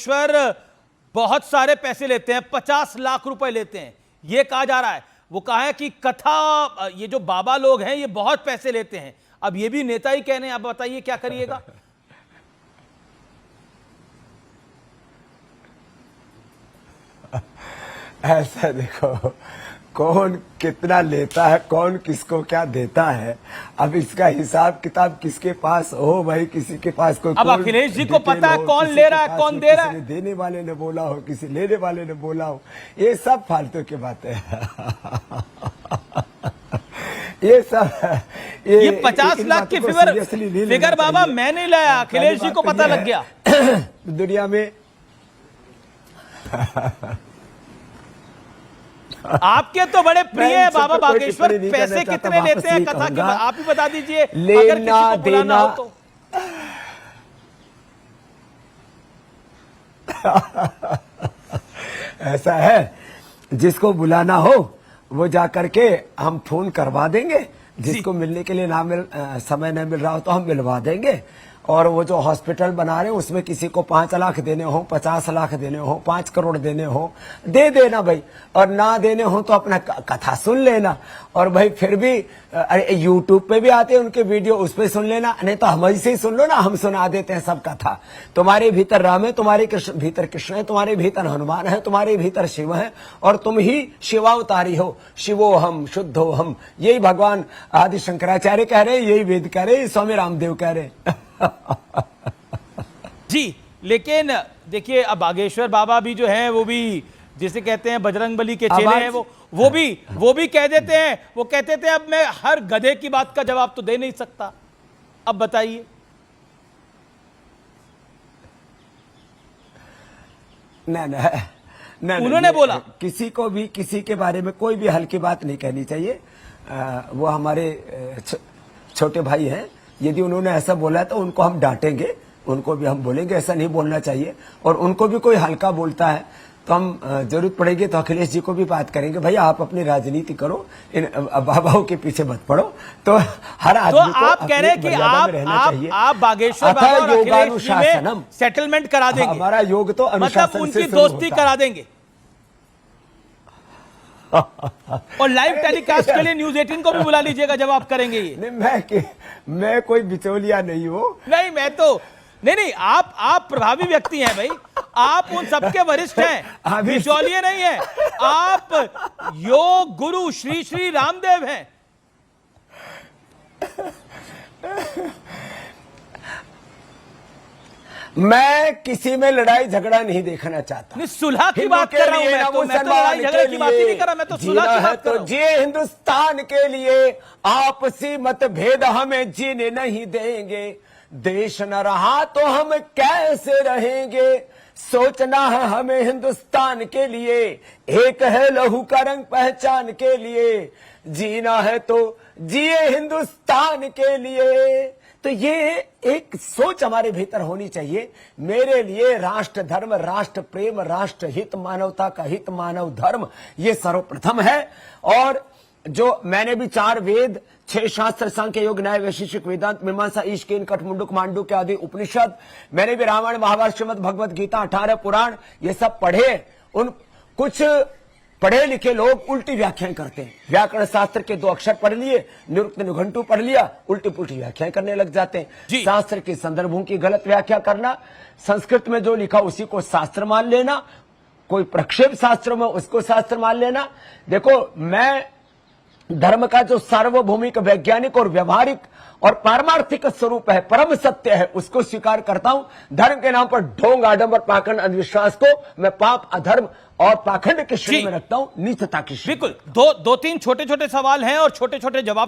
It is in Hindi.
बागेश्वर बहुत सारे पैसे लेते हैं, 50 लाख रुपए लेते हैं, ये कहा जा रहा है। वो कहा है कि कथा, ये जो बाबा लोग हैं ये बहुत पैसे लेते हैं। अब ये भी नेता ही कह रहे हैं, आप बताइए क्या करिएगा? ऐसा देखो, कौन कितना लेता है, कौन किसको क्या देता है, अब इसका हिसाब किताब किसके पास हो भाई, किसी के पास कोई, अब अखिलेश जी को पता है कौन ले रहा है, कौन दे रहा है। देने वाले ने बोला हो, किसी लेने वाले ने बोला हो, ये सब फालतू की बातें हैं। ये सब ये 50 लाख की फिगर बाबा मैं नहीं लाया, अखिलेश जी को पता लग गया। दुनिया में आपके तो बड़े प्रिय है बाबा बागेश्वर, पैसे कितने लेते हैं कथा की आप ही बता दीजिए, अगर किसी को बुलाना हो तो। ऐसा है, जिसको बुलाना हो वो जाकर के हम फोन करवा देंगे, जिसको मिलने के लिए समय नहीं मिल रहा हो तो हम मिलवा देंगे। और वो जो हॉस्पिटल बना रहे हैं उसमें किसी को 5 लाख देने हो, 50 लाख देने हो, 5 करोड़ देने हो, दे देना भाई, और ना देने हो तो अपना कथा सुन लेना। और भाई फिर भी यूट्यूब पे भी आते हैं उनके वीडियो, उस पे सुन लेना, नहीं तो हम से ही सुन लो ना, हम सुना देते हैं सब कथा। तुम्हारे भीतर राम है, तुम्हारे भीतर कृष्ण है, तुम्हारे भीतर हनुमान है, तुम्हारे भीतर शिव है, और तुम ही शिवावतारी हो, शिवो हम शुद्धो हम, यही भगवान आदि शंकराचार्य कह रहे, यही वेद कह रहे, स्वामी रामदेव कह रहे। जी, लेकिन देखिए अब बागेश्वर बाबा भी जो हैं वो भी जिसे कहते हैं बजरंगबली के चेले हैं, वो भी कह देते हैं, वो कहते थे अब मैं हर गधे की बात का जवाब तो दे नहीं सकता। अब बताइए। नहीं, उन्होंने बोला किसी को भी किसी के बारे में कोई भी हल्की बात नहीं कहनी चाहिए। वो हमारे छोटे भाई हैं, यदि उन्होंने ऐसा बोला है तो उनको हम डांटेंगे, उनको भी हम बोलेंगे ऐसा नहीं बोलना चाहिए। और उनको भी कोई हल्का बोलता है तो हम जरूरत पड़ेगी तो अखिलेश जी को भी बात करेंगे, भाई आप अपनी राजनीति करो, इन बाबाओं के पीछे मत पड़ो। तो हर आदमी तो आप कह रहे हैं कि आप बागेश्वर बाबा और अखिलेश जी में सेटलमेंट करा देंगे, हमारा योग तो मतलब उनकी दोस्ती करा देंगे। और लाइव टेलीकास्ट के लिए न्यूज़ 18 को भी बुला लीजिएगा जब आप करेंगे ये। नहीं, मैं कोई बिचौलिया नहीं हूं। नहीं, मैं तो नहीं, आप प्रभावी व्यक्ति हैं भाई, आप उन सबके वरिष्ठ हैं, बिचौलिए नहीं है आप, योग गुरु श्री श्री रामदेव हैं। मैं किसी में लड़ाई झगड़ा नहीं देखना चाहता। नहीं, सुलह की बात कर रहा हूं मैं तो लड़ाई झगड़े की बात ही नहीं कर रहा, मैं तो सुलह की बात कर रहा हूं। जिए हिंदुस्तान के लिए आपसी मतभेद हमें जीने नहीं देंगे, देश न रहा तो हम कैसे रहेंगे, सोचना है हमें हिंदुस्तान के लिए, एक है लहू का रंग पहचान के लिए, जीना है तो जिए हिंदुस्तान के लिए। तो ये एक सोच हमारे भीतर होनी चाहिए। मेरे लिए राष्ट्र धर्म, राष्ट्र प्रेम, राष्ट्र हित, मानवता का हित, मानव धर्म, ये सर्वप्रथम है। और जो मैंने भी 4 वेद, 6 शास्त्र, सांख्य योग न्याय वैशेषिक वेदांत मीमांसा ईशकेन कठमुंडुक मांडुक्य आदि उपनिषद, मैंने भी रामायण महाभारत श्रीमद् भगवत गीता 18 पुराण ये सब पढ़े। उन कुछ पढ़े लिखे लोग उल्टी व्याख्याएं करते हैं, व्याकरण शास्त्र के 2 अक्षर पढ़ लिए, निरुक्त निघंटू पढ़ लिया, उल्टी पुल्टी व्याख्याएं करने लग जाते हैं। शास्त्र के संदर्भों की गलत व्याख्या करना, संस्कृत में जो लिखा उसी को शास्त्र मान लेना, कोई प्रक्षेप शास्त्र में उसको शास्त्र मान लेना। देखो, मैं धर्म का जो सार्वभौमिक, वैज्ञानिक और व्यवहारिक और पारमार्थिक स्वरूप है, परम सत्य है, उसको स्वीकार करता हूं। धर्म के नाम पर ढोंग, आडंबर, पाखंड, अंधविश्वास को मैं पाप, अधर्म और पाखंड के श्रेणी में रखता हूं, नीचता की श्रेणी। बिल्कुल। 2-3 छोटे छोटे सवाल हैं और छोटे छोटे जवाब